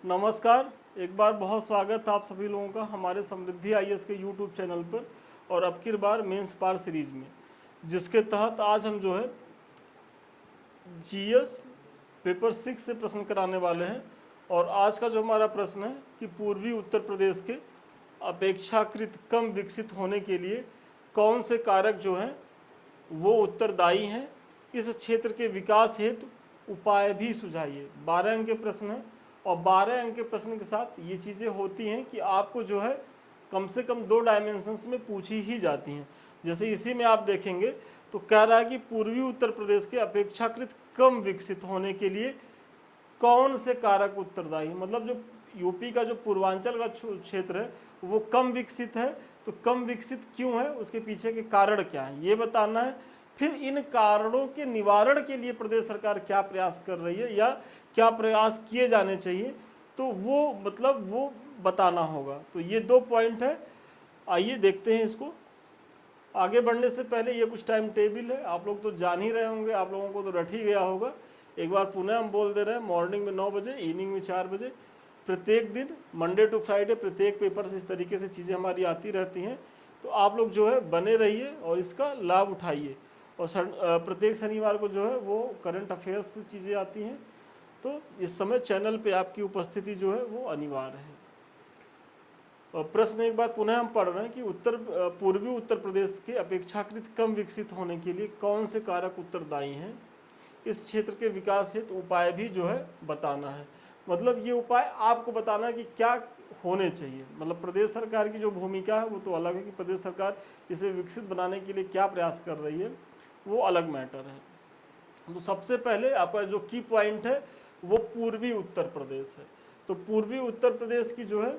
नमस्कार। एक बार बहुत स्वागत है आप सभी लोगों का हमारे समृद्धि आईएएस के यूट्यूब चैनल पर और अब की बार मेंस पार सीरीज में, जिसके तहत आज हम जो है जीएस पेपर 6 से प्रश्न कराने वाले हैं। और आज का जो हमारा प्रश्न है कि पूर्वी उत्तर प्रदेश के अपेक्षाकृत कम विकसित होने के लिए कौन से कारक जो हैं वो उत्तरदायी हैं, इस क्षेत्र के विकास हेतु उपाय भी सुझाइए। 12 अंक के प्रश्न है और 12 अंक के प्रश्न के साथ ये चीज़ें होती हैं कि आपको जो है कम से कम 2 डायमेंशंस में पूछी ही जाती हैं। जैसे इसी में आप देखेंगे तो कह रहा है कि पूर्वी उत्तर प्रदेश के अपेक्षाकृत कम विकसित होने के लिए कौन से कारक उत्तरदायी, मतलब जो यूपी का जो पूर्वांचल का क्षेत्र है वो कम विकसित है, तो कम विकसित क्यों है, उसके पीछे के कारण क्या है ये बताना है। फिर इन कारणों के निवारण के लिए प्रदेश सरकार क्या प्रयास कर रही है या क्या प्रयास किए जाने चाहिए, तो वो बताना होगा। तो ये 2 पॉइंट है। आइए देखते हैं इसको। आगे बढ़ने से पहले ये कुछ टाइम टेबल है, आप लोग तो जान ही रहे होंगे, आप लोगों को तो रट ही गया होगा। एक बार पुनः हम बोल दे रहे हैं, मॉर्निंग में 9 बजे, इवनिंग में 4 बजे, प्रत्येक दिन मंडे टू फ्राइडे प्रत्येक पेपर से इस तरीके से चीज़ें हमारी आती रहती हैं। तो आप लोग जो है बने रहिए और इसका लाभ उठाइए। और प्रत्येक शनिवार को जो है वो करंट अफेयर्स से चीज़ें आती हैं। तो इस समय चैनल पे आपकी उपस्थिति जो है वो अनिवार्य है। प्रश्न एक बार पुनः हम पढ़ रहे हैं कि पूर्वी उत्तर प्रदेश के अपेक्षाकृत कम विकसित होने के लिए कौन से कारक उत्तरदायी हैं, इस क्षेत्र के विकास हेतु उपाय भी जो है बताना है। मतलब ये उपाय आपको बताना है कि क्या होने चाहिए। मतलब प्रदेश सरकार की जो भूमिका है वो तो अलग है कि प्रदेश सरकार इसे विकसित बनाने के लिए क्या प्रयास कर रही है, वो अलग मैटर है। तो सबसे पहले आपका जो की पॉइंट है वो पूर्वी उत्तर प्रदेश है। तो पूर्वी उत्तर प्रदेश की जो है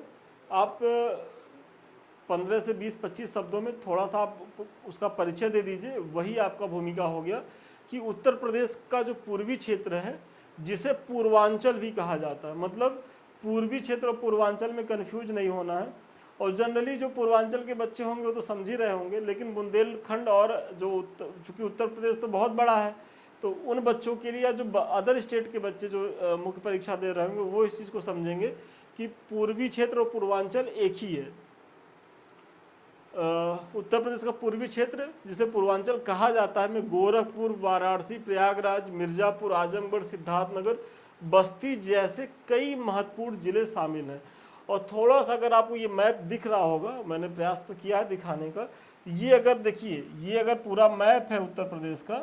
आप 15 से 20-25 शब्दों में थोड़ा सा आप उसका परिचय दे दीजिए, वही आपका भूमिका हो गया कि उत्तर प्रदेश का जो पूर्वी क्षेत्र है जिसे पूर्वांचल भी कहा जाता है। मतलब पूर्वी क्षेत्र और पूर्वांचल में कन्फ्यूज नहीं होना है। और जनरली जो पूर्वांचल के बच्चे होंगे वो तो समझ ही रहे होंगे, लेकिन बुंदेलखंड और जो चूँकि उत्तर प्रदेश तो बहुत बड़ा है, तो उन बच्चों के लिए या जो अदर स्टेट के बच्चे जो मुख्य परीक्षा दे रहे होंगे वो इस चीज़ को समझेंगे कि पूर्वी क्षेत्र और पूर्वांचल एक ही है। उत्तर प्रदेश का पूर्वी क्षेत्र जिसे पूर्वांचल कहा जाता है में गोरखपुर, वाराणसी, प्रयागराज, मिर्जापुर, आजमगढ़, सिद्धार्थनगर, बस्ती जैसे कई महत्वपूर्ण जिले शामिल हैं। और थोड़ा सा अगर आपको ये मैप दिख रहा होगा, मैंने प्रयास तो किया है दिखाने का, ये अगर देखिए, ये अगर पूरा मैप है उत्तर प्रदेश का,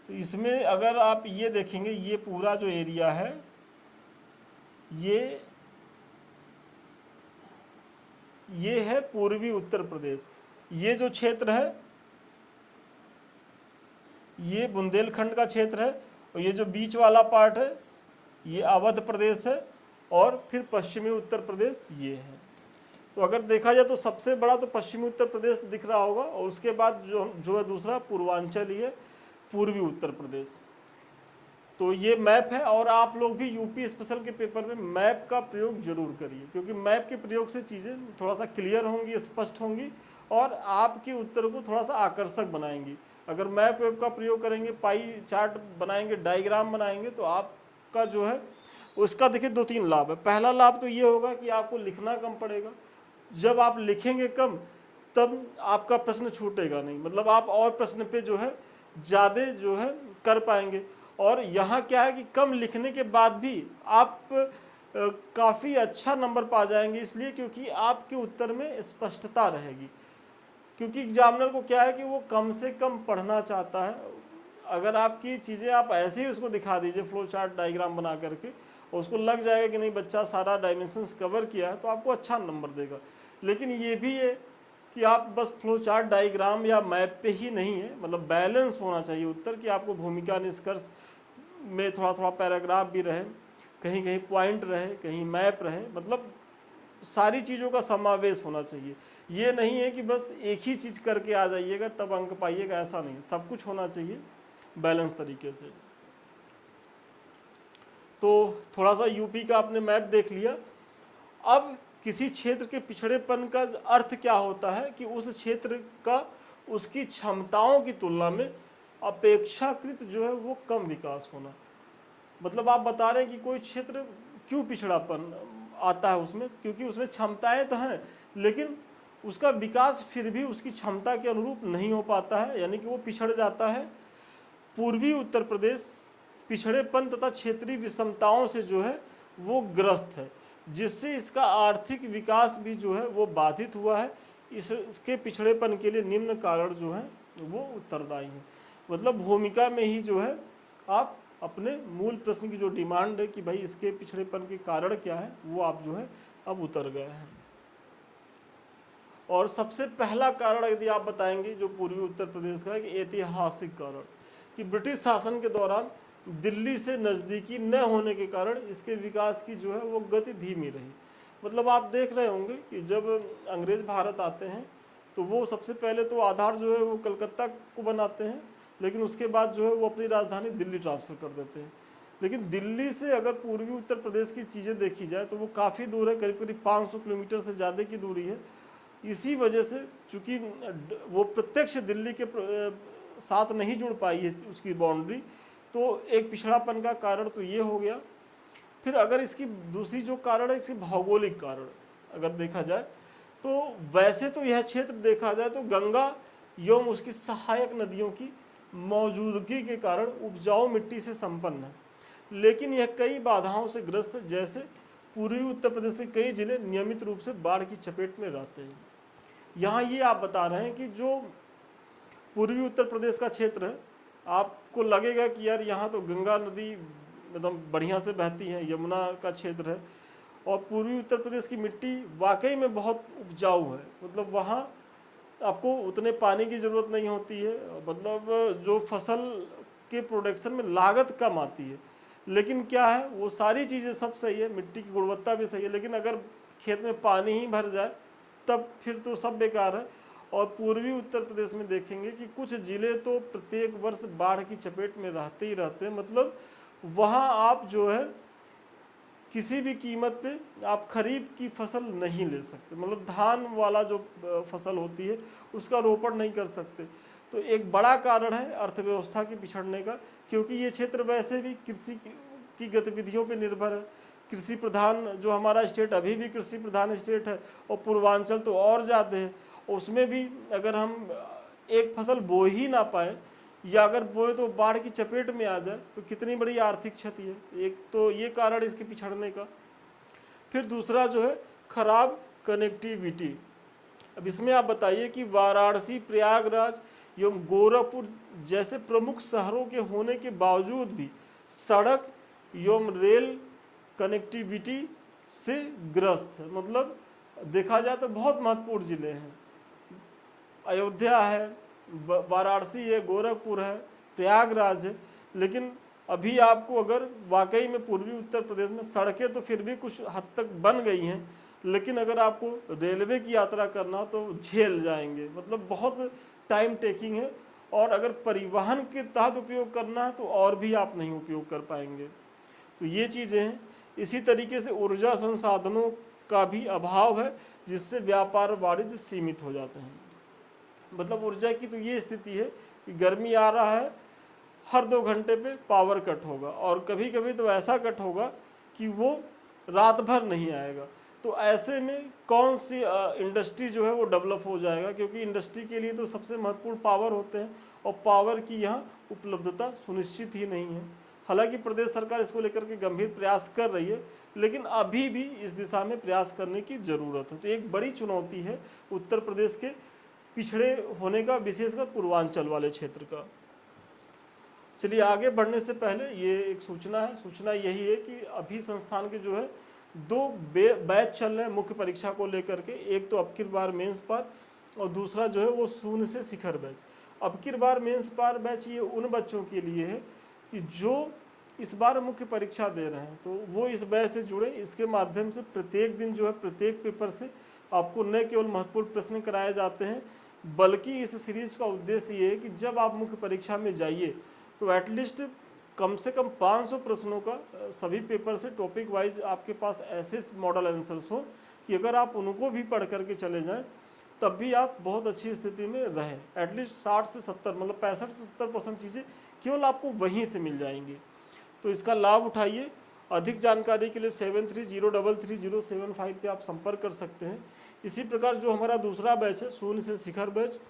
तो इसमें अगर आप ये देखेंगे, ये पूरा जो एरिया है ये है पूर्वी उत्तर प्रदेश। ये जो क्षेत्र है ये बुंदेलखंड का क्षेत्र है, और ये जो बीच वाला पार्ट है ये अवध प्रदेश है, और फिर पश्चिमी उत्तर प्रदेश ये है। तो अगर देखा जाए तो सबसे बड़ा तो पश्चिमी उत्तर प्रदेश दिख रहा होगा, और उसके बाद जो है दूसरा पूर्वांचल ही है, पूर्वी उत्तर प्रदेश। तो ये मैप है, और आप लोग भी यूपी स्पेशल के पेपर में मैप का प्रयोग जरूर करिए, क्योंकि मैप के प्रयोग से चीज़ें थोड़ा सा क्लियर होंगी, स्पष्ट होंगी, और आपके उत्तर को थोड़ा सा आकर्षक बनाएंगी। अगर मैप वेप का प्रयोग करेंगे, पाई चार्ट बनाएंगे, डायग्राम बनाएंगे, तो आपका जो है उसका देखिए 2-3 लाभ है। पहला लाभ तो ये होगा कि आपको लिखना कम पड़ेगा। जब आप लिखेंगे कम तब आपका प्रश्न छूटेगा नहीं, मतलब आप और प्रश्न पे जो है ज़्यादा जो है कर पाएंगे। और यहाँ क्या है कि कम लिखने के बाद भी आप काफ़ी अच्छा नंबर पा जाएंगे, इसलिए क्योंकि आपके उत्तर में स्पष्टता रहेगी। क्योंकि एग्जामिनर को क्या है कि वो कम से कम पढ़ना चाहता है। अगर आपकी चीज़ें आप ऐसे ही उसको दिखा दीजिए फ्लो चार्ट डायग्राम बना करके, और उसको लग जाएगा कि नहीं बच्चा सारा डायमेंशंस कवर किया है, तो आपको अच्छा नंबर देगा। लेकिन ये भी है कि आप बस फ्लो चार्ट डायग्राम या मैप पे ही नहीं है, मतलब बैलेंस होना चाहिए उत्तर, कि आपको भूमिका निष्कर्ष में थोड़ा थोड़ा पैराग्राफ भी रहे, कहीं कहीं पॉइंट रहे, कहीं मैप रहे, मतलब सारी चीज़ों का समावेश होना चाहिए। ये नहीं है कि बस एक ही चीज़ करके आ जाइएगा तब अंक पाइएगा, ऐसा नहीं, सब कुछ होना चाहिए बैलेंस तरीके से। तो थोड़ा सा यूपी का आपने मैप देख लिया। अब किसी क्षेत्र के पिछड़ेपन का अर्थ क्या होता है कि उस क्षेत्र का उसकी क्षमताओं की तुलना में अपेक्षाकृत जो है वो कम विकास होना। मतलब आप बता रहे हैं कि कोई क्षेत्र क्यों पिछड़ापन आता है उसमें, क्योंकि उसमें क्षमताएं तो हैं लेकिन उसका विकास फिर भी उसकी क्षमता के अनुरूप नहीं हो पाता है, यानी कि वो पिछड़ जाता है। पूर्वी उत्तर प्रदेश पिछड़ेपन तथा क्षेत्रीय विषमताओं से जो है वो ग्रस्त है, जिससे इसका आर्थिक विकास भी जो है वो बाधित हुआ है। इसके पिछड़ेपन के लिए निम्न कारण जो है वो उत्तरदायी हैं। मतलब भूमिका में ही जो है आप अपने मूल प्रश्न की जो डिमांड है कि भाई इसके पिछड़ेपन के कारण क्या है, वो आप जो है अब उतर गए हैं। और सबसे पहला कारण यदि आप बताएंगे जो पूर्वी उत्तर प्रदेश का है कि ऐतिहासिक कारण, कि ब्रिटिश शासन के दौरान दिल्ली से नज़दीकी न होने के कारण इसके विकास की जो है वो गति धीमी रही। मतलब आप देख रहे होंगे कि जब अंग्रेज भारत आते हैं तो वो सबसे पहले तो आधार जो है वो कलकत्ता को बनाते हैं, लेकिन उसके बाद जो है वो अपनी राजधानी दिल्ली ट्रांसफ़र कर देते हैं। लेकिन दिल्ली से अगर पूर्वी उत्तर प्रदेश की चीज़ें देखी जाए तो वो काफ़ी दूर है, करीब करीब 500 किलोमीटर से ज़्यादा की दूरी है। इसी वजह से चूंकि वो प्रत्यक्ष दिल्ली के साथ नहीं जुड़ पाई है उसकी बाउंड्री, तो एक पिछड़ापन का कारण तो ये हो गया। फिर अगर इसकी दूसरी जो कारण है इसकी भौगोलिक कारण अगर देखा जाए तो वैसे तो यह क्षेत्र देखा जाए तो गंगा एवं उसकी सहायक नदियों की मौजूदगी के कारण उपजाऊ मिट्टी से संपन्न है, लेकिन यह कई बाधाओं से ग्रस्त है। जैसे पूर्वी उत्तर प्रदेश के कई जिले नियमित रूप से बाढ़ की चपेट में रहते हैं। यहाँ ये आप बता रहे हैं कि जो पूर्वी उत्तर प्रदेश का क्षेत्र है, आपको लगेगा कि यार यहाँ तो गंगा नदी एकदम बढ़िया से बहती है, यमुना का क्षेत्र है और पूर्वी उत्तर प्रदेश की मिट्टी वाकई में बहुत उपजाऊ है। मतलब वहाँ आपको उतने पानी की ज़रूरत नहीं होती है, मतलब जो फसल के प्रोडक्शन में लागत कम आती है। लेकिन क्या है, वो सारी चीज़ें सब सही है, मिट्टी की गुणवत्ता भी सही है, लेकिन अगर खेत में पानी ही भर जाए तब फिर तो सब बेकार है। और पूर्वी उत्तर प्रदेश में देखेंगे कि कुछ ज़िले तो प्रत्येक वर्ष बाढ़ की चपेट में रहते ही रहते हैं। मतलब वहाँ आप जो है किसी भी कीमत पे आप खरीफ की फसल नहीं ले सकते, मतलब धान वाला जो फसल होती है उसका रोपण नहीं कर सकते। तो एक बड़ा कारण है अर्थव्यवस्था के पिछड़ने का, क्योंकि ये क्षेत्र वैसे भी कृषि की गतिविधियों पर निर्भर है। कृषि प्रधान जो हमारा स्टेट अभी भी कृषि प्रधान स्टेट है और पूर्वांचल तो और ज़्यादा है। उसमें भी अगर हम एक फसल बो ही ना पाए या अगर बोए तो बाढ़ की चपेट में आ जाए तो कितनी बड़ी आर्थिक क्षति है। एक तो ये कारण इसके पिछड़ने का। फिर दूसरा जो है खराब कनेक्टिविटी। अब इसमें आप बताइए कि वाराणसी, प्रयागराज एवं गोरखपुर जैसे प्रमुख शहरों के होने के बावजूद भी सड़क एवं रेल कनेक्टिविटी से ग्रस्त है। मतलब देखा जाए तो बहुत महत्वपूर्ण जिले हैं, अयोध्या है, वाराणसी है, गोरखपुर है, प्रयागराज है, लेकिन अभी आपको अगर वाकई में पूर्वी उत्तर प्रदेश में सड़कें तो फिर भी कुछ हद तक बन गई हैं, लेकिन अगर आपको रेलवे की यात्रा करना तो झेल जाएंगे। मतलब बहुत टाइम टेकिंग है और अगर परिवहन के तहत उपयोग करना है तो और भी आप नहीं उपयोग कर पाएंगे। तो ये चीज़ें हैं। इसी तरीके से ऊर्जा संसाधनों का भी अभाव है, जिससे व्यापार वाणिज्य सीमित हो जाते हैं। मतलब ऊर्जा की तो ये स्थिति है कि गर्मी आ रहा है, हर 2 घंटे पे पावर कट होगा और कभी कभी तो ऐसा कट होगा कि वो रात भर नहीं आएगा। तो ऐसे में कौन सी इंडस्ट्री जो है वो डेवलप हो जाएगा, क्योंकि इंडस्ट्री के लिए तो सबसे महत्वपूर्ण पावर होते हैं और पावर की यहाँ उपलब्धता सुनिश्चित ही नहीं है। हालांकि प्रदेश सरकार इसको लेकर के गंभीर प्रयास कर रही है, लेकिन अभी भी इस दिशा में प्रयास करने की ज़रूरत है। तो एक बड़ी चुनौती है उत्तर प्रदेश के पिछड़े होने का, विशेषकर पूर्वांचल वाले क्षेत्र का। चलिए आगे बढ़ने से पहले ये एक सूचना है। सूचना यही है कि अभी संस्थान के जो है 2 बैच चल रहे हैं मुख्य परीक्षा को लेकर के। एक तो अब की बार मेंस पार और दूसरा जो है वो शून्य से शिखर बैच। अब की बार मेंस पार बैच ये उन बच्चों के लिए है कि जो इस बार मुख्य परीक्षा दे रहे हैं, तो वो इस बैच से जुड़े। इसके माध्यम से प्रत्येक दिन जो है प्रत्येक पेपर से आपको न केवल महत्वपूर्ण प्रश्न कराए जाते हैं, बल्कि इस सीरीज का उद्देश्य ये है कि जब आप मुख्य परीक्षा में जाइए तो एटलीस्ट कम से कम 500 प्रश्नों का सभी पेपर से टॉपिक वाइज आपके पास ऐसे मॉडल आंसर्स हो कि अगर आप उनको भी पढ़ करके चले जाएं तब भी आप बहुत अच्छी स्थिति में रहें। एटलीस्ट 60 से 70 मतलब 65 से 70% चीज़ें केवल आपको वहीं से मिल जाएंगी। तो इसका लाभ उठाइए अधिक जानकारी के लिए 73033075 पे आप संपर्क कर सकते हैं। इसी प्रकार जो हमारा दूसरा बैच है शून्य से शिखर बैच,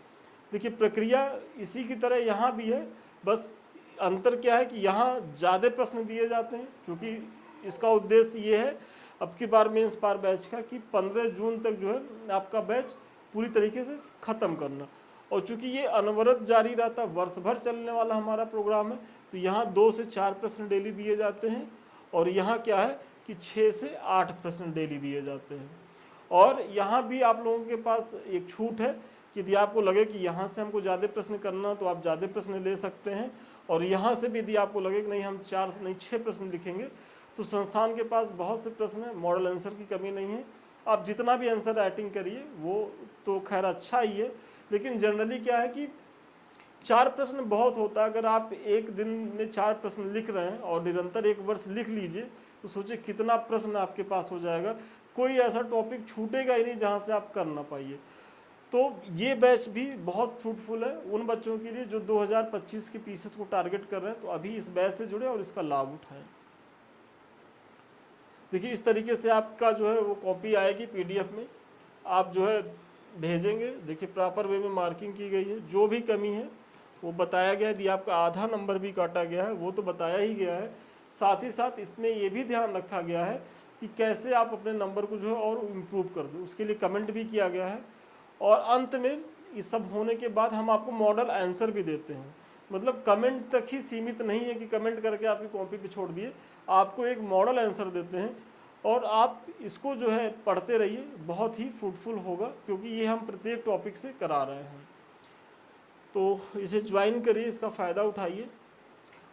देखिए प्रक्रिया इसी की तरह यहाँ भी है, बस अंतर क्या है कि यहाँ ज़्यादा प्रश्न दिए जाते हैं, क्योंकि इसका उद्देश्य ये है अब की बार मेंस पार बैच का कि 15 जून तक जो है आपका बैच पूरी तरीके से ख़त्म करना। और चूंकि ये अनवरत जारी रहता, वर्ष भर चलने वाला हमारा प्रोग्राम है, तो यहाँ 2 से 4 प्रश्न डेली दिए जाते हैं, और यहाँ क्या है कि 6 से 8 प्रश्न डेली दिए जाते हैं। और यहाँ भी आप लोगों के पास एक छूट है कि यदि आपको लगे कि यहाँ से हमको ज़्यादा प्रश्न करना, तो आप ज़्यादा प्रश्न ले सकते हैं, और यहाँ से भी यदि आपको लगे कि नहीं हम 4 से नहीं 6 प्रश्न लिखेंगे, तो संस्थान के पास बहुत से प्रश्न हैं, मॉडल आंसर की कमी नहीं है। आप जितना भी आंसर राइटिंग करिए वो तो खैर अच्छा ही है, लेकिन जनरली क्या है कि 4 प्रश्न बहुत होता है। अगर आप एक दिन में 4 प्रश्न लिख रहे हैं और निरंतर 1 वर्ष लिख लीजिए, तो सोचिए कितना प्रश्न आपके पास हो जाएगा। कोई ऐसा टॉपिक छूटेगा ही नहीं जहाँ से आप कर ना पाइए। तो ये बैच भी बहुत फ्रूटफुल है उन बच्चों के लिए जो 2025 के पीसेस को टारगेट कर रहे हैं, तो अभी इस बैच से जुड़े और इसका लाभ उठाएं। देखिए इस तरीके से आपका जो है वो कॉपी आएगी PDF में, आप जो है भेजेंगे। देखिए प्रॉपर वे में मार्किंग की गई है, जो भी कमी है वो बताया गया है। यदि आपका आधा नंबर भी काटा गया है वो तो बताया ही गया है, साथ ही साथ इसमें ये भी ध्यान रखा गया है कि कैसे आप अपने नंबर को जो है और इम्प्रूव कर दें, उसके लिए कमेंट भी किया गया है। और अंत में ये सब होने के बाद हम आपको मॉडल आंसर भी देते हैं, मतलब कमेंट तक ही सीमित नहीं है कि कमेंट करके आपकी कॉपी पे छोड़ दिए, आपको एक मॉडल आंसर देते हैं और आप इसको जो है पढ़ते रहिए, बहुत ही फ्रूटफुल होगा, क्योंकि ये हम प्रत्येक टॉपिक से करा रहे हैं। तो इसे ज्वाइन करिए, इसका फ़ायदा उठाइए।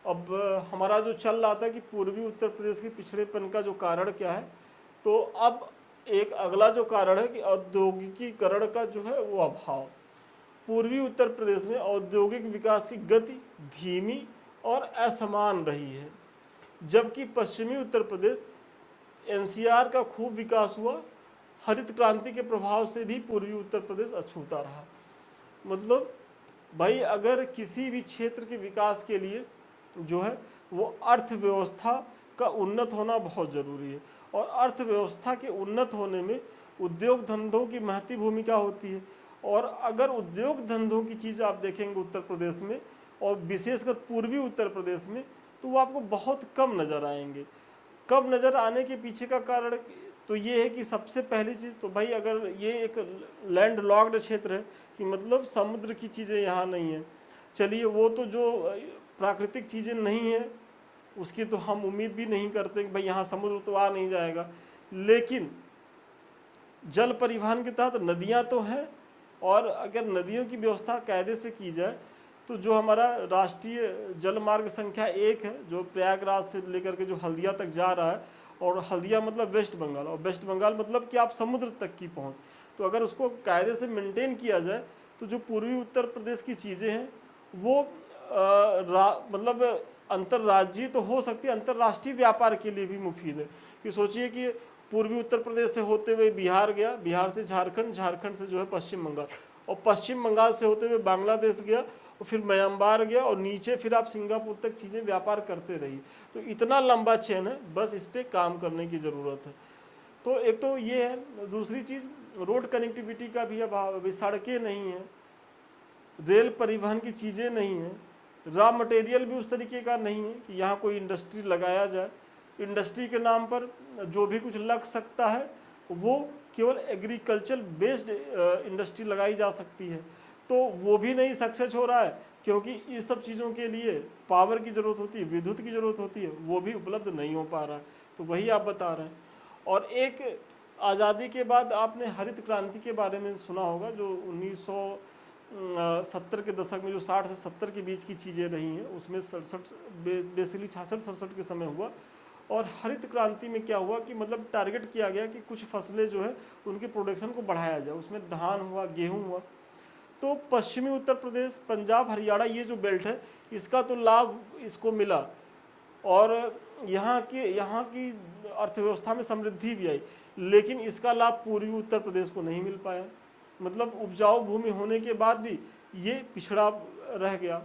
अब हमारा जो चल रहा था कि पूर्वी उत्तर प्रदेश के पिछड़ेपन का जो कारण क्या है, तो अब एक अगला जो कारण है कि औद्योगिकीकरण का जो है वो अभाव। पूर्वी उत्तर प्रदेश में औद्योगिक विकास की गति धीमी और असमान रही है, जबकि पश्चिमी उत्तर प्रदेश NCR का खूब विकास हुआ। हरित क्रांति के प्रभाव से भी पूर्वी उत्तर प्रदेश अछूता रहा। मतलब भाई अगर किसी भी क्षेत्र के विकास के लिए जो है वो अर्थव्यवस्था का उन्नत होना बहुत ज़रूरी है, और अर्थव्यवस्था के उन्नत होने में उद्योग धंधों की महती भूमिका होती है। और अगर उद्योग धंधों की चीज़ आप देखेंगे उत्तर प्रदेश में और विशेषकर पूर्वी उत्तर प्रदेश में, तो वो आपको बहुत कम नज़र आएंगे। कब नज़र आने के पीछे का कारण तो ये है कि सबसे पहली चीज़ तो भाई अगर ये एक लैंड लॉक्ड क्षेत्र है कि मतलब समुद्र की चीज़ें यहाँ नहीं है, चलिए वो तो जो प्राकृतिक चीज़ें नहीं है उसकी तो हम उम्मीद भी नहीं करते कि भाई यहाँ समुद्र तो आ नहीं जाएगा, लेकिन जल परिवहन के तहत नदियाँ तो हैं, और अगर नदियों की व्यवस्था कायदे से की जाए तो जो हमारा राष्ट्रीय जल मार्ग संख्या 1 है जो प्रयागराज से लेकर के जो हल्दिया तक जा रहा है, और हल्दिया मतलब वेस्ट बंगाल, और वेस्ट बंगाल मतलब कि आप समुद्र तक की पहुंच, तो अगर उसको कायदे से मेंटेन किया जाए तो जो पूर्वी उत्तर प्रदेश की चीज़ें हैं वो मतलब अंतर्राज्यीय तो हो सकती है, अंतर्राष्ट्रीय व्यापार के लिए भी मुफीद है। कि सोचिए कि पूर्वी उत्तर प्रदेश से होते हुए बिहार गया, बिहार से झारखंड, झारखंड से जो है पश्चिम बंगाल, और पश्चिम बंगाल से होते हुए बांग्लादेश गया, और फिर म्यांमार गया, और नीचे फिर आप सिंगापुर तक चीज़ें व्यापार करते रहिए। तो इतना लंबा चेन है, बस इस पर काम करने की ज़रूरत है। तो एक तो ये है, दूसरी चीज़ रोड कनेक्टिविटी का भी अभाव, अभी सड़कें नहीं हैं, रेल परिवहन की चीज़ें नहीं हैं, रॉ मटेरियल भी उस तरीके का नहीं है कि यहाँ कोई इंडस्ट्री लगाया जाए। इंडस्ट्री के नाम पर जो भी कुछ लग सकता है वो केवल एग्रीकल्चर बेस्ड इंडस्ट्री लगाई जा सकती है, तो वो भी नहीं सक्सेस हो रहा है, क्योंकि इस सब चीज़ों के लिए पावर की ज़रूरत होती है, विद्युत की ज़रूरत होती है, वो भी उपलब्ध नहीं हो पा रहा है। तो वही आप बता रहे हैं। और एक आज़ादी के बाद आपने हरित क्रांति के बारे में सुना होगा, जो 1970 के दशक में जो 60 से 70 के बीच की चीज़ें रही हैं, उसमें 67 बेसिकली 66-67 के समय हुआ। और हरित क्रांति में क्या हुआ कि मतलब टारगेट किया गया कि कुछ फसलें जो है उनके प्रोडक्शन को बढ़ाया जाए, उसमें धान हुआ, गेहूं हुआ। तो पश्चिमी उत्तर प्रदेश, पंजाब, हरियाणा, ये जो बेल्ट है इसका तो लाभ इसको मिला, और यहाँ की अर्थव्यवस्था में समृद्धि भी आई, लेकिन इसका लाभ पूर्वी उत्तर प्रदेश को नहीं मिल पाया। मतलब उपजाऊ भूमि होने के बाद भी ये पिछड़ा रह गया।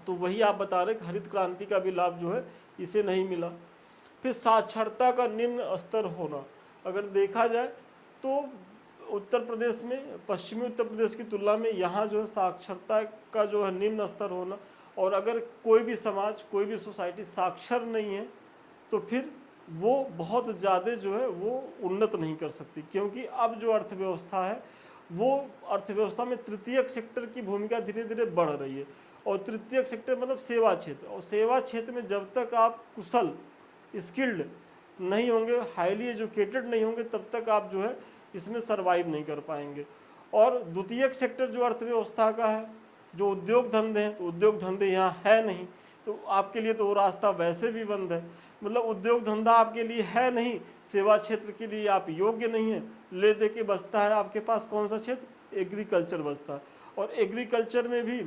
तो वही आप बता रहे कि हरित क्रांति का भी लाभ जो है इसे नहीं मिला। फिर साक्षरता का निम्न स्तर होना। अगर देखा जाए तो उत्तर प्रदेश में, पश्चिमी उत्तर प्रदेश की तुलना में यहाँ जो है साक्षरता का जो है निम्न स्तर होना, और अगर कोई भी समाज, कोई भी सोसाइटी साक्षर नहीं है तो फिर वो बहुत ज़्यादा जो है वो उन्नत नहीं कर सकती, क्योंकि अब जो अर्थव्यवस्था है वो अर्थव्यवस्था में तृतीयक सेक्टर की भूमिका धीरे धीरे बढ़ रही है। और तृतीयक सेक्टर मतलब सेवा क्षेत्र, और सेवा क्षेत्र में जब तक आप कुशल, स्किल्ड नहीं होंगे, हाईली एजुकेटेड नहीं होंगे, तब तक आप जो है इसमें सरवाइव नहीं कर पाएंगे। और द्वितीयक सेक्टर जो अर्थव्यवस्था का है, जो उद्योग धंधे हैं, तो उद्योग धंधे यहाँ है नहीं, तो आपके लिए तो वो रास्ता वैसे भी बंद है। मतलब उद्योग धंधा आपके लिए है नहीं, सेवा क्षेत्र के लिए आप योग्य नहीं है, ले दे के बचता है आपके पास कौन सा क्षेत्र, एग्रीकल्चर बचता है। और एग्रीकल्चर में भी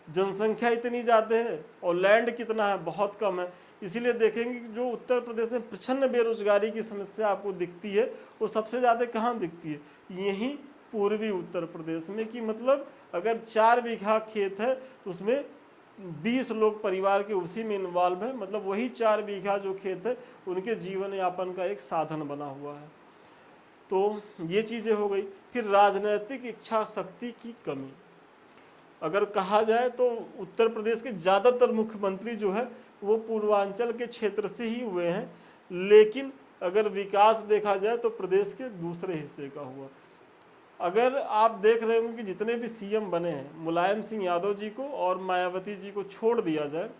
जनसंख्या इतनी ज़्यादा है और लैंड कितना है, बहुत कम है। इसीलिए देखेंगे कि जो उत्तर प्रदेश में प्रचंड बेरोजगारी की समस्या आपको दिखती है, वो सबसे ज़्यादा कहाँ दिखती है, यहीं पूर्वी उत्तर प्रदेश में। कि मतलब अगर 4 बीघा खेत है तो उसमें 20 लोग परिवार के उसी में इन्वॉल्व है, मतलब वही 4 बीघा जो खेत है उनके जीवन यापन का एक साधन बना हुआ है। तो ये चीज़ें हो गई। फिर राजनीतिक इच्छा शक्ति की कमी, अगर कहा जाए तो उत्तर प्रदेश के ज़्यादातर मुख्यमंत्री जो है वो पूर्वांचल के क्षेत्र से ही हुए हैं, लेकिन अगर विकास देखा जाए तो प्रदेश के दूसरे हिस्से का हुआ। अगर आप देख रहे हो कि जितने भी सीएम बने हैं, मुलायम सिंह यादव जी को और मायावती जी को छोड़ दिया जाए,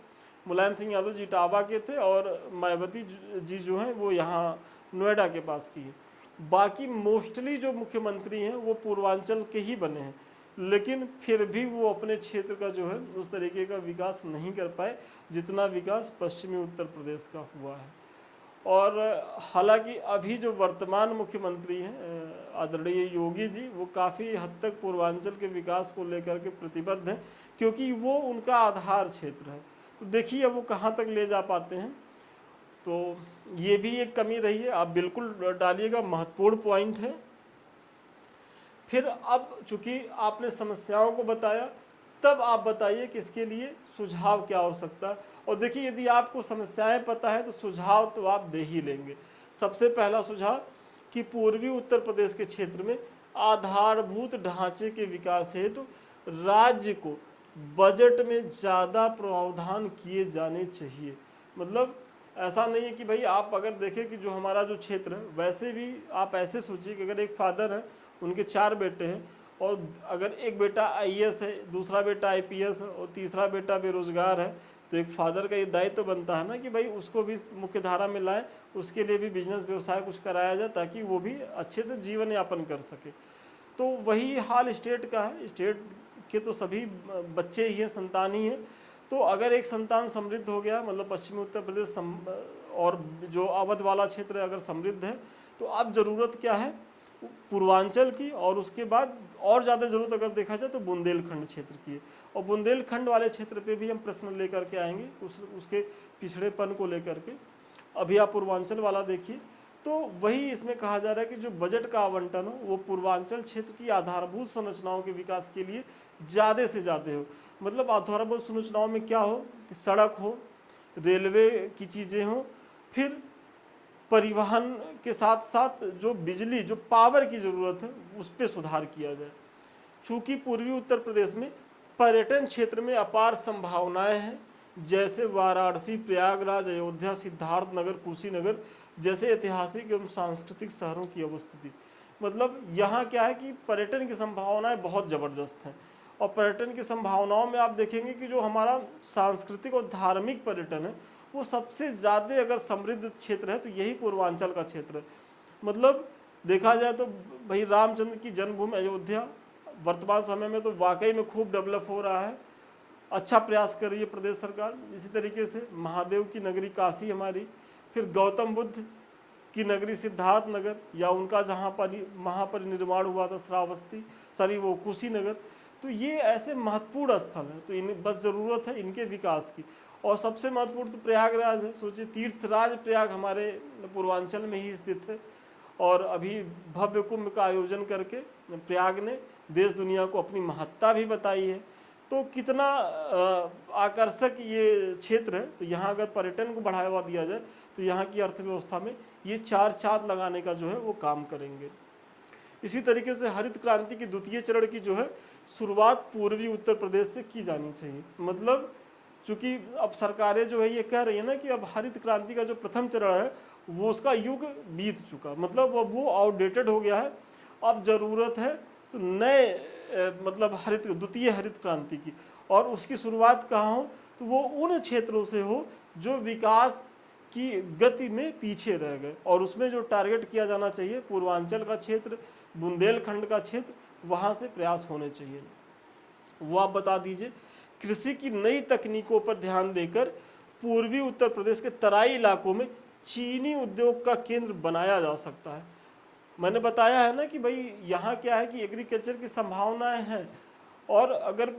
मुलायम सिंह यादव जी इटावा के थे और मायावती जी जो हैं वो यहाँ नोएडा के पास की है। बाकी मोस्टली जो मुख्यमंत्री हैं वो पूर्वांचल के ही बने हैं, लेकिन फिर भी वो अपने क्षेत्र का जो है उस तरीके का विकास नहीं कर पाए जितना विकास पश्चिमी उत्तर प्रदेश का हुआ है। और हालांकि अभी जो वर्तमान मुख्यमंत्री हैं आदरणीय योगी जी, वो काफ़ी हद तक पूर्वांचल के विकास को लेकर के प्रतिबद्ध हैं, क्योंकि वो उनका आधार क्षेत्र है। तो देखिए वो कहाँ तक ले जा पाते हैं। तो ये भी एक कमी रही है, आप बिल्कुल डालिएगा, महत्वपूर्ण पॉइंट है। फिर अब चूंकि आपने समस्याओं को बताया, तब आप बताइए कि इसके लिए सुझाव क्या हो सकता है। और देखिए यदि आपको समस्याएं पता है तो सुझाव तो आप दे ही लेंगे। सबसे पहला सुझाव कि पूर्वी उत्तर प्रदेश के क्षेत्र में आधारभूत ढांचे के विकास हेतु राज्य को बजट में ज़्यादा प्रावधान किए जाने चाहिए। मतलब ऐसा नहीं है कि भाई आप अगर देखें कि जो हमारा जो क्षेत्र है, वैसे भी आप ऐसे सोचिए कि अगर एक फादर है, उनके 4 बेटे हैं, और अगर एक बेटा आईएएस है, दूसरा बेटा आईपीएस है और तीसरा बेटा बेरोजगार है, तो एक फादर का ये दायित्व तो बनता है ना कि भाई उसको भी मुख्य धारा में लाएं, उसके लिए भी बिजनेस व्यवसाय कुछ कराया जाए ताकि वो भी अच्छे से जीवन यापन कर सके। तो वही हाल स्टेट का है, स्टेट के तो सभी बच्चे ही हैं, संतान ही हैं। तो अगर एक संतान समृद्ध हो गया, मतलब पश्चिमी उत्तर प्रदेश और जो अवध वाला क्षेत्र अगर समृद्ध है, तो अब ज़रूरत क्या है पूर्वांचल की, और उसके बाद और ज़्यादा ज़रूरत अगर देखा जाए तो बुंदेलखंड क्षेत्र की है। और बुंदेलखंड वाले क्षेत्र पे भी हम प्रश्न लेकर के आएंगे, उसके पिछड़ेपन को लेकर के। अभी आप पूर्वांचल वाला देखिए, तो वही इसमें कहा जा रहा है कि जो बजट का आवंटन हो वो पूर्वांचल क्षेत्र की आधारभूत संरचनाओं के विकास के लिए ज़्यादा से ज़्यादा हो। मतलब आधारभूत संरचनाओं में क्या हो कि सड़क हो, रेलवे की चीज़ें हो, फिर परिवहन के साथ साथ जो बिजली, जो पावर की ज़रूरत है उस पर सुधार किया जाए। चूँकि पूर्वी उत्तर प्रदेश में पर्यटन क्षेत्र में अपार संभावनाएं हैं, जैसे वाराणसी, प्रयागराज, अयोध्या, सिद्धार्थनगर, कुशीनगर जैसे ऐतिहासिक एवं सांस्कृतिक शहरों की अवस्थिति। मतलब यहाँ क्या है कि पर्यटन की संभावनाएं बहुत ज़बरदस्त हैं। और पर्यटन की संभावनाओं में आप देखेंगे कि जो हमारा सांस्कृतिक और धार्मिक पर्यटन है वो सबसे ज़्यादा अगर समृद्ध क्षेत्र है तो यही पूर्वांचल का क्षेत्र है। मतलब देखा जाए तो भाई रामचंद्र की जन्मभूमि अयोध्या वर्तमान समय में तो वाकई में खूब डेवलप हो रहा है, अच्छा प्रयास कर रही है प्रदेश सरकार। इसी तरीके से महादेव की नगरी काशी हमारी, फिर गौतम बुद्ध की नगरी सिद्धार्थनगर, या उनका जहाँ पर महापरिनिर्वाण हुआ था श्रावस्ती वो कुशीनगर। तो ये ऐसे महत्वपूर्ण स्थल हैं, तो इन बस ज़रूरत है इनके विकास की। और सबसे महत्वपूर्ण तो प्रयागराज है। सोचिए तीर्थराज प्रयाग हमारे पूर्वांचल में ही स्थित है, और अभी भव्य कुंभ का आयोजन करके प्रयाग ने देश दुनिया को अपनी महत्ता भी बताई है। तो कितना आकर्षक ये क्षेत्र है। तो यहाँ अगर पर्यटन को बढ़ावा दिया जाए तो यहाँ की अर्थव्यवस्था में ये 4 चाँद लगाने का जो है वो काम करेंगे। इसी तरीके से हरित क्रांति के द्वितीय चरण की जो है शुरुआत पूर्वी उत्तर प्रदेश से की जानी चाहिए। मतलब चूंकि अब सरकारें जो है ये कह रही है ना कि अब हरित क्रांति का जो प्रथम चरण है वो उसका युग बीत चुका, मतलब अब वो आउटडेटेड हो गया है, अब जरूरत है तो नए मतलब द्वितीय हरित क्रांति की। और उसकी शुरुआत कहाँ हो, तो वो उन क्षेत्रों से हो जो विकास की गति में पीछे रह गए, और उसमें जो टारगेट किया जाना चाहिए पूर्वांचल का क्षेत्र, बुंदेलखंड का क्षेत्र, वहाँ से प्रयास होने चाहिए। वो आप बता दीजिए। कृषि की नई तकनीकों पर ध्यान देकर पूर्वी उत्तर प्रदेश के तराई इलाकों में चीनी उद्योग का केंद्र बनाया जा सकता है। मैंने बताया है ना कि भाई यहाँ क्या है कि एग्रीकल्चर की संभावनाएं हैं, और अगर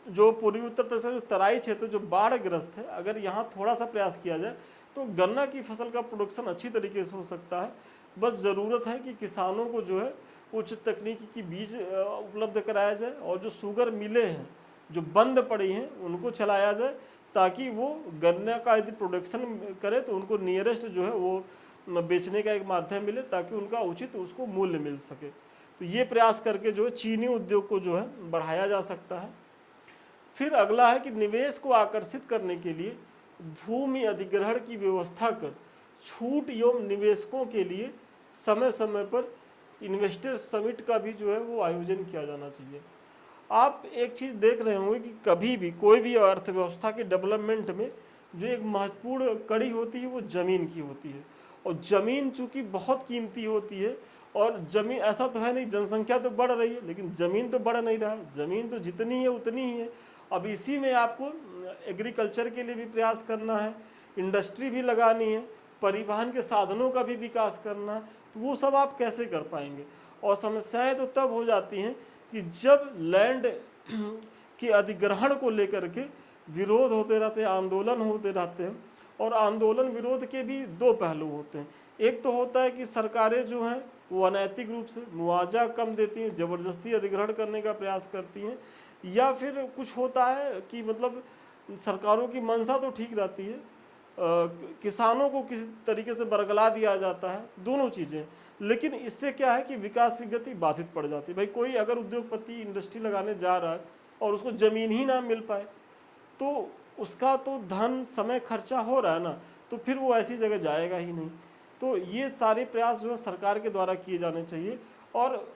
जो पूर्वी उत्तर प्रदेश का जो तराई क्षेत्र जो बाढ़ ग्रस्त है, अगर यहाँ थोड़ा सा प्रयास किया जाए तो गन्ना की फसल का प्रोडक्शन अच्छी तरीके से हो सकता है। बस ज़रूरत है कि किसानों को जो है उच्च तकनीकी की बीज उपलब्ध कराया जाए, और जो शुगर मिलें हैं जो बंद पड़ी हैं उनको चलाया जाए, ताकि वो गन्ना का यदि प्रोडक्शन करे तो उनको नियरेस्ट जो है वो बेचने का एक माध्यम मिले, ताकि उनका उचित उसको मूल्य मिल सके। तो ये प्रयास करके जो है चीनी उद्योग को जो है बढ़ाया जा सकता है। फिर अगला है कि निवेश को आकर्षित करने के लिए भूमि अधिग्रहण की व्यवस्था कर छूट एवं निवेशकों के लिए समय समय पर इन्वेस्टर समिट का भी जो है वो आयोजन किया जाना चाहिए। आप एक चीज़ देख रहे होंगे कि कभी भी कोई भी अर्थव्यवस्था के डेवलपमेंट में जो एक महत्वपूर्ण कड़ी होती है वो ज़मीन की होती है, और ज़मीन चूँकि बहुत कीमती होती है, और ज़मीन ऐसा तो है नहीं, जनसंख्या तो बढ़ रही है लेकिन ज़मीन तो बढ़ नहीं रहा, ज़मीन तो जितनी है उतनी ही है। अब इसी में आपको एग्रीकल्चर के लिए भी प्रयास करना है, इंडस्ट्री भी लगानी है, परिवहन के साधनों का भी विकास करना है, तो वो सब आप कैसे कर पाएंगे। और समस्याएं तो तब हो जाती हैं कि जब लैंड के अधिग्रहण को लेकर के विरोध होते रहते हैं, आंदोलन होते रहते हैं, और आंदोलन विरोध के भी दो पहलू होते हैं। एक तो होता है कि सरकारें जो हैं वो अनैतिक रूप से मुआवजा कम देती हैं, ज़बरदस्ती अधिग्रहण करने का प्रयास करती हैं, या फिर कुछ होता है कि मतलब सरकारों की मंशा तो ठीक रहती है, किसानों को किसी तरीके से बरगला दिया जाता है, दोनों चीज़ें। लेकिन इससे क्या है कि विकास की गति बाधित पड़ जाती है। भाई कोई अगर उद्योगपति इंडस्ट्री लगाने जा रहा है और उसको ज़मीन ही ना मिल पाए, तो उसका तो धन समय खर्चा हो रहा है ना, तो फिर वो ऐसी जगह जाएगा ही नहीं। तो ये सारे प्रयास जो है सरकार के द्वारा किए जाने चाहिए, और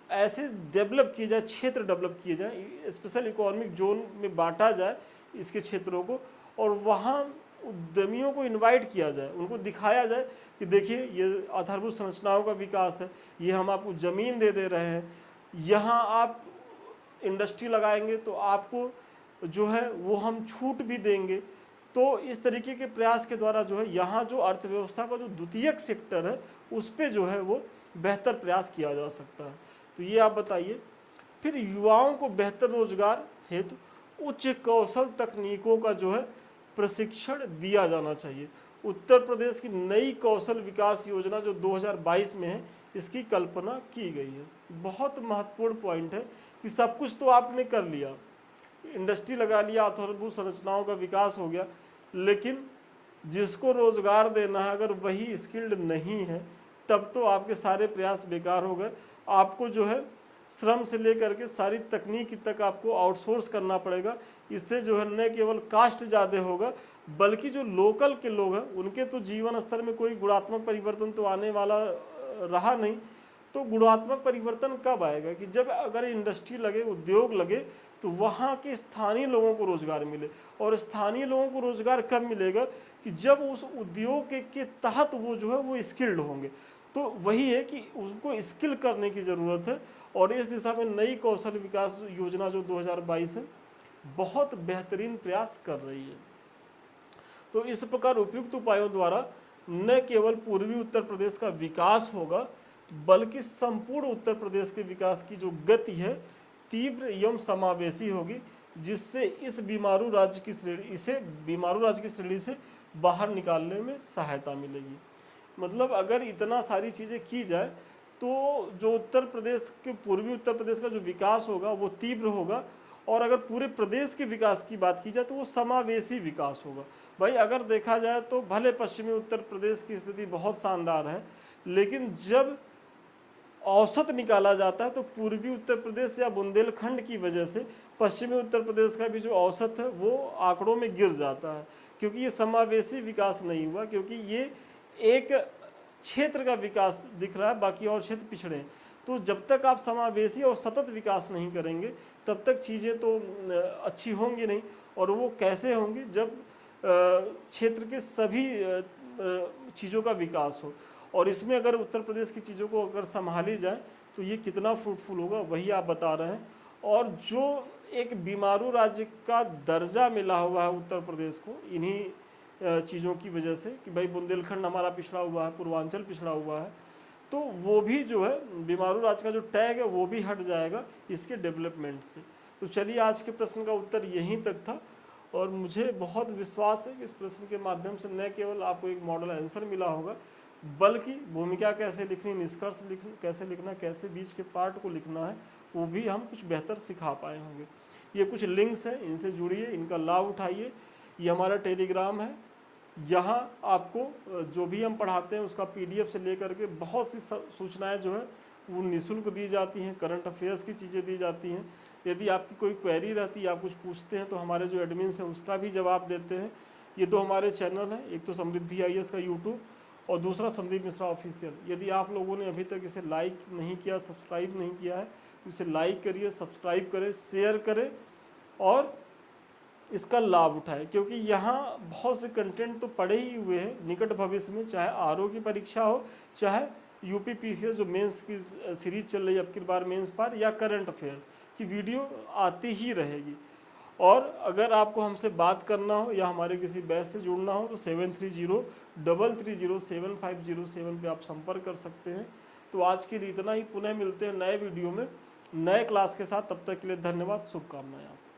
ऐसे डेवलप किए जाए, क्षेत्र डेवलप किए जाए, स्पेशल इकोनॉमिक जोन में बांटा जाए इसके क्षेत्रों को, और वहाँ उद्यमियों को इनवाइट किया जाए, उनको दिखाया जाए कि देखिए ये आधारभूत संरचनाओं का विकास है, ये हम आपको ज़मीन दे रहे हैं, यहाँ आप इंडस्ट्री लगाएंगे तो आपको जो है वो हम छूट भी देंगे। तो इस तरीके के प्रयास के द्वारा जो है यहाँ जो अर्थव्यवस्था का जो द्वितीयक सेक्टर है उस पर जो है वो बेहतर प्रयास किया जा सकता है। तो ये आप बताइए। फिर युवाओं को बेहतर रोजगार हेतु उच्च कौशल तकनीकों का जो है प्रशिक्षण दिया जाना चाहिए। उत्तर प्रदेश की नई कौशल विकास योजना जो 2022 में है, इसकी कल्पना की गई है। बहुत महत्वपूर्ण पॉइंट है कि सब कुछ तो आपने कर लिया, इंडस्ट्री लगा लिया, आधारभूत संरचनाओं का विकास हो गया, लेकिन जिसको रोजगार देना है अगर वही स्किल्ड नहीं है, तब तो आपके सारे प्रयास बेकार हो गए। आपको जो है श्रम से लेकर के सारी तकनीक तक आपको आउटसोर्स करना पड़ेगा। इससे जो है न केवल कास्ट ज़्यादा होगा, बल्कि जो लोकल के लोग हैं उनके तो जीवन स्तर में कोई गुणात्मक परिवर्तन तो आने वाला रहा नहीं। तो गुणात्मक परिवर्तन कब आएगा कि जब अगर इंडस्ट्री लगे, उद्योग लगे, तो वहाँ के स्थानीय लोगों को रोजगार मिले। और स्थानीय लोगों को रोजगार कब मिलेगा कि जब उस उद्योग के तहत वो जो है वो स्किल्ड होंगे। तो वही है कि उसको स्किल करने की ज़रूरत है, और इस दिशा में नई कौशल विकास योजना जो 2022 है बहुत बेहतरीन प्रयास कर रही है। तो इस प्रकार उपयुक्त उपायों द्वारा न केवल पूर्वी उत्तर प्रदेश का विकास होगा, बल्कि संपूर्ण उत्तर प्रदेश के विकास की जो गति है तीव्र एवं समावेशी होगी, जिससे इसे बीमारू राज्य की श्रेणी से बाहर निकालने में सहायता मिलेगी। मतलब अगर इतना सारी चीज़ें की जाए तो जो उत्तर प्रदेश के पूर्वी उत्तर प्रदेश का जो विकास होगा वो तीव्र होगा, और अगर पूरे प्रदेश के विकास की बात की जाए तो वो समावेशी विकास होगा। भाई अगर देखा जाए तो भले पश्चिमी उत्तर प्रदेश की स्थिति बहुत शानदार है, लेकिन जब औसत निकाला जाता है तो पूर्वी उत्तर प्रदेश या बुंदेलखंड की वजह से पश्चिमी उत्तर प्रदेश का भी जो औसत है वो आंकड़ों में गिर जाता है, क्योंकि ये समावेशी विकास नहीं हुआ, क्योंकि ये एक क्षेत्र का विकास दिख रहा है, बाकी और क्षेत्र पिछड़े हैं। तो जब तक आप समावेशी और सतत विकास नहीं करेंगे तब तक चीज़ें तो अच्छी होंगी नहीं। और वो कैसे होंगी, जब क्षेत्र के सभी चीज़ों का विकास हो। और इसमें अगर उत्तर प्रदेश की चीज़ों को अगर संभाली जाए तो ये कितना फ्रूटफुल होगा वही आप बता रहे हैं। और जो एक बीमारू राज्य का दर्जा मिला हुआ है उत्तर प्रदेश को इन्हीं चीज़ों की वजह से कि भाई बुंदेलखंड हमारा पिछड़ा हुआ है, पूर्वांचल पिछड़ा हुआ है, तो वो भी जो है बीमारू राज्य का जो टैग है वो भी हट जाएगा इसके डेवलपमेंट से। तो चलिए आज के प्रश्न का उत्तर यहीं तक था, और मुझे बहुत विश्वास है कि इस प्रश्न के माध्यम से न केवल आपको एक मॉडल आंसर मिला होगा, बल्कि भूमिका कैसे लिखनी, निष्कर्ष कैसे लिखना, कैसे बीच के पार्ट को लिखना है, वो भी हम कुछ बेहतर सिखा पाए होंगे। ये कुछ लिंक्स हैं, इनसे जुड़िए, इनका लाभ उठाइए। ये हमारा टेलीग्राम है, यहाँ आपको जो भी हम पढ़ाते हैं उसका PDF से लेकर के बहुत सी सूचनाएं जो है वो निःशुल्क दी जाती हैं, करंट अफेयर्स की चीज़ें दी जाती हैं। यदि आपकी कोई क्वेरी रहती है, आप कुछ पूछते हैं, तो हमारे जो एडमिन्स हैं उसका भी जवाब देते हैं। ये दो हमारे चैनल हैं, एक तो समृद्धि IAS का यूट्यूब और दूसरा संदीप मिश्रा ऑफिशियल। यदि आप लोगों ने अभी तक इसे लाइक नहीं किया, सब्सक्राइब नहीं किया है, तो इसे लाइक करिए, सब्सक्राइब करें, शेयर करें और इसका लाभ उठाएं, क्योंकि यहाँ बहुत से कंटेंट तो पड़े ही हुए हैं। निकट भविष्य में चाहे RO की परीक्षा हो, चाहे UP PCS जो मेंस की सीरीज चल रही है अब की बार मेंस पर, या करंट अफेयर की वीडियो आती ही रहेगी। और अगर आपको हमसे बात करना हो या हमारे किसी बैच से जुड़ना हो तो 7303307507 पे आप संपर्क कर सकते हैं। तो आज के लिए इतना ही, पुनः मिलते हैं नए वीडियो में नए क्लास के साथ। तब तक के लिए धन्यवाद, शुभकामनाएं आपको।